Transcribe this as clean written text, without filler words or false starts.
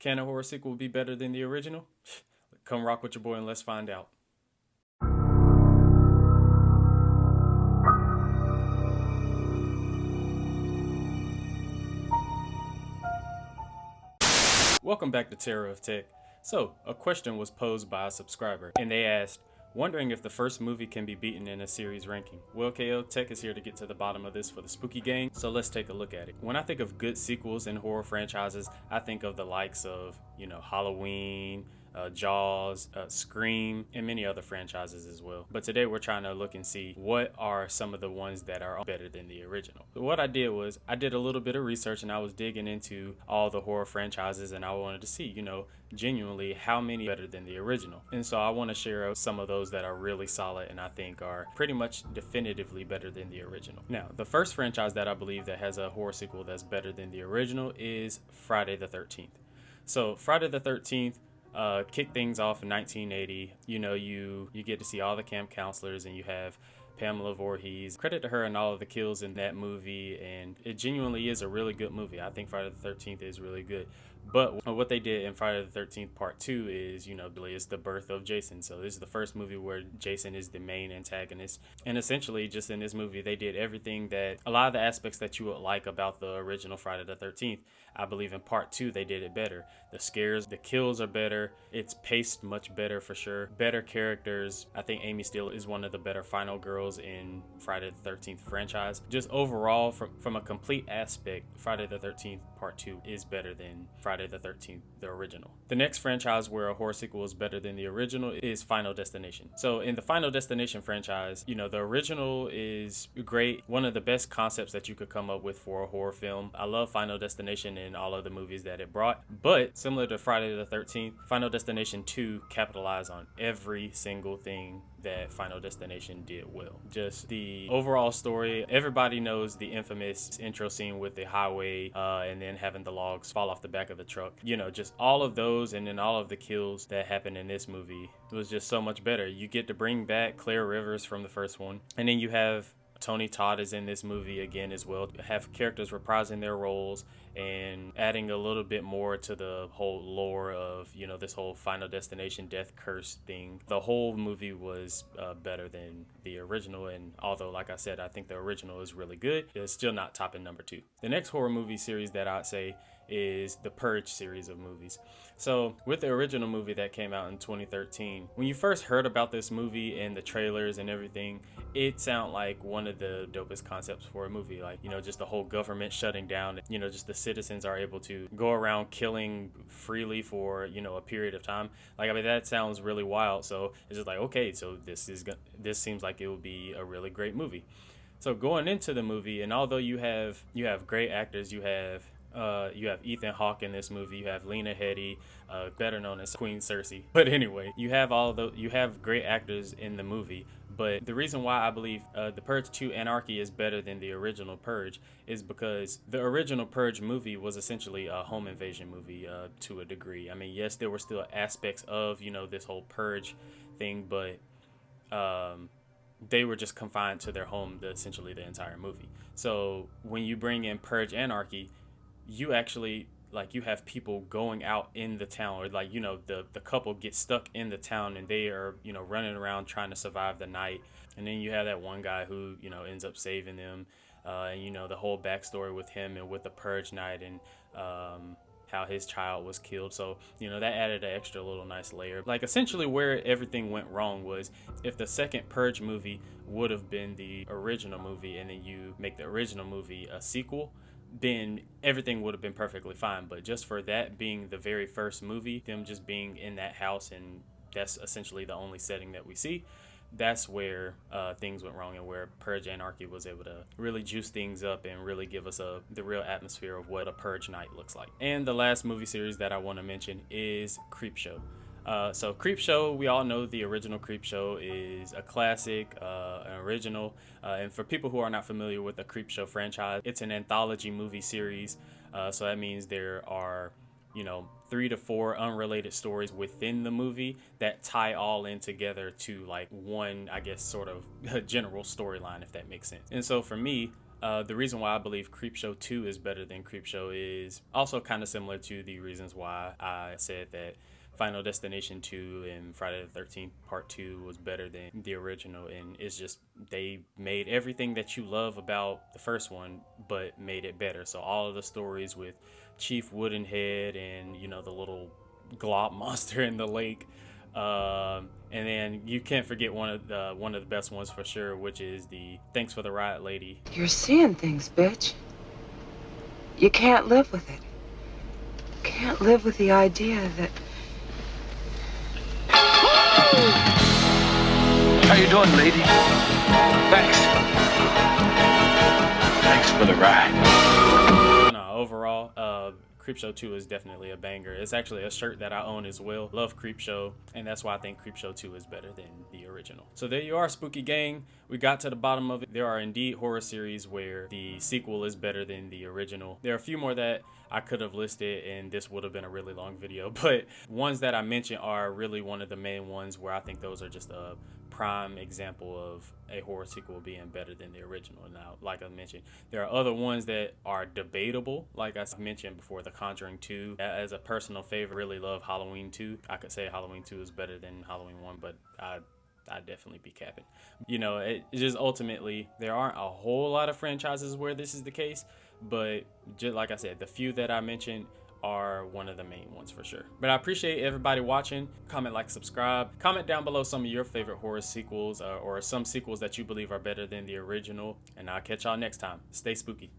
Can a horror sequel be better than the original? Come rock with your boy and let's find out. Welcome back to Terror of Tech. So, a question was posed by a subscriber, and they asked, wondering if the first movie can be beaten in a series ranking. Well, KO Tech is here to get to the bottom of this for the Spooky Gang, so let's take a look at it. When I think of good sequels in horror franchises, I think of the likes of, Halloween, Jaws, Scream, and many other franchises as well. But today we're trying to look and see what are some of the ones that are better than the original. So what I did was I did a little bit of research and I was digging into all the horror franchises and I wanted to see, genuinely how many better than the original. And so I want to share some of those that are really solid and I think are pretty much definitively better than the original. Now, the first franchise that I believe that has a horror sequel that's better than the original is Friday the 13th. So Friday the 13th kicked things off in 1980. You get to see all the camp counselors and you have Pamela Voorhees. Credit to her and all of the kills in that movie, and it genuinely is a really good movie. I think Friday the 13th is really good. But what they did in Friday the 13th Part 2 is, it's the birth of Jason. So this is the first movie where Jason is the main antagonist. And essentially, just in this movie, they did everything that, a lot of the aspects that you would like about the original Friday the 13th. I believe in Part 2, they did it better. The scares, the kills are better. It's paced much better for sure. Better characters. I think Amy Steele is one of the better final girls in Friday the 13th franchise. Just overall, from a complete aspect, Friday the 13th Part 2 is better than Friday the 13th, the original. The next franchise where a horror sequel is better than the original is Final Destination. So in the Final Destination franchise, the original is great. One of the best concepts that you could come up with for a horror film. I love Final Destination and all of the movies that it brought. But similar to Friday the 13th, Final Destination 2 capitalized on every single thing that Final Destination did well. Just the overall story. Everybody knows the infamous intro scene with the highway and then having the logs fall off the back of the truck. Just all of those and then all of the kills that happen in this movie was just so much better. You get to bring back Claire Rivers from the first one. And then you have Tony Todd is in this movie again as well. Have characters reprising their roles and adding a little bit more to the whole lore of, this whole Final Destination death curse thing. The whole movie was better than the original. And although, like I said, I think the original is really good, it's still not topping number 2. The next horror movie series that I'd say is the Purge series of movies. So with the original movie that came out in 2013, when you first heard about this movie and the trailers and everything, it sounded like one of the dopest concepts for a movie. Like, just the whole government shutting down, just the citizens are able to go around killing freely for, a period of time. That sounds really wild. So it's just like, okay, so this seems like it would be a really great movie. So going into the movie, and although you have great actors, you have Ethan Hawke in this movie. You have Lena Headey, better known as Queen Cersei. But anyway, you have great actors in the movie. But the reason why I believe The Purge 2 Anarchy is better than the original Purge is because the original Purge movie was essentially a home invasion movie to a degree. I mean, yes, there were still aspects of, this whole Purge thing, but they were just confined to their home essentially the entire movie. So when you bring in Purge Anarchy, you actually you have people going out in the town, or the couple gets stuck in the town and they are running around trying to survive the night, and then you have that one guy who ends up saving them, and the whole backstory with him and with the Purge night and how his child was killed. So that added an extra little nice layer. Essentially where everything went wrong was if the second Purge movie would have been the original movie and then you make the original movie a sequel, then everything would have been perfectly fine. But just for that being the very first movie, them just being in that house, and that's essentially the only setting that we see, that's where things went wrong, and where Purge Anarchy was able to really juice things up and really give us the real atmosphere of what a Purge night looks like. And the last movie series that I want to mention is Creepshow. So Creepshow, we all know the original Creepshow is a classic, an original. And for people who are not familiar with the Creepshow franchise, it's an anthology movie series. So that means there are, 3 to 4 unrelated stories within the movie that tie all in together to one, I guess, sort of general storyline, if that makes sense. And so for me, The reason why I believe Creepshow 2 is better than Creepshow is also kind of similar to the reasons why I said that Final Destination 2 and Friday the 13th Part 2 was better than the original. And it's just, they made everything that you love about the first one, but made it better. So all of the stories with Chief Woodenhead and, you know, the little glop monster in the lake. And then you can't forget one of the best ones for sure, which is the Thanks for the Ride Lady. You're seeing things, bitch. You can't live with it. Can't live with the idea that... How you doing, lady? Thanks. Thanks for the ride. No, overall, Creepshow 2 is definitely a banger. It's actually a shirt that I own as well. Love Creepshow, and that's why I think Creepshow 2 is better than the original. So there you are, Spooky Gang. We got to the bottom of it. There are indeed horror series where the sequel is better than the original. There are a few more that I could have listed, and this would have been a really long video, but ones that I mentioned are really one of the main ones where I think those are just a prime example of a horror sequel being better than the original. Now, like I mentioned, there are other ones that are debatable. Like I mentioned before, The Conjuring 2. As a personal favorite, really love Halloween 2. I could say Halloween 2 is better than Halloween 1, but I'd definitely be capping. You know, it just ultimately, there aren't a whole lot of franchises where this is the case, but just like I said, the few that I mentioned are one of the main ones for sure. But I appreciate everybody watching. Comment, like, subscribe. Comment down below some of your favorite horror sequels or some sequels that you believe are better than the original. And I'll catch y'all next time. Stay spooky.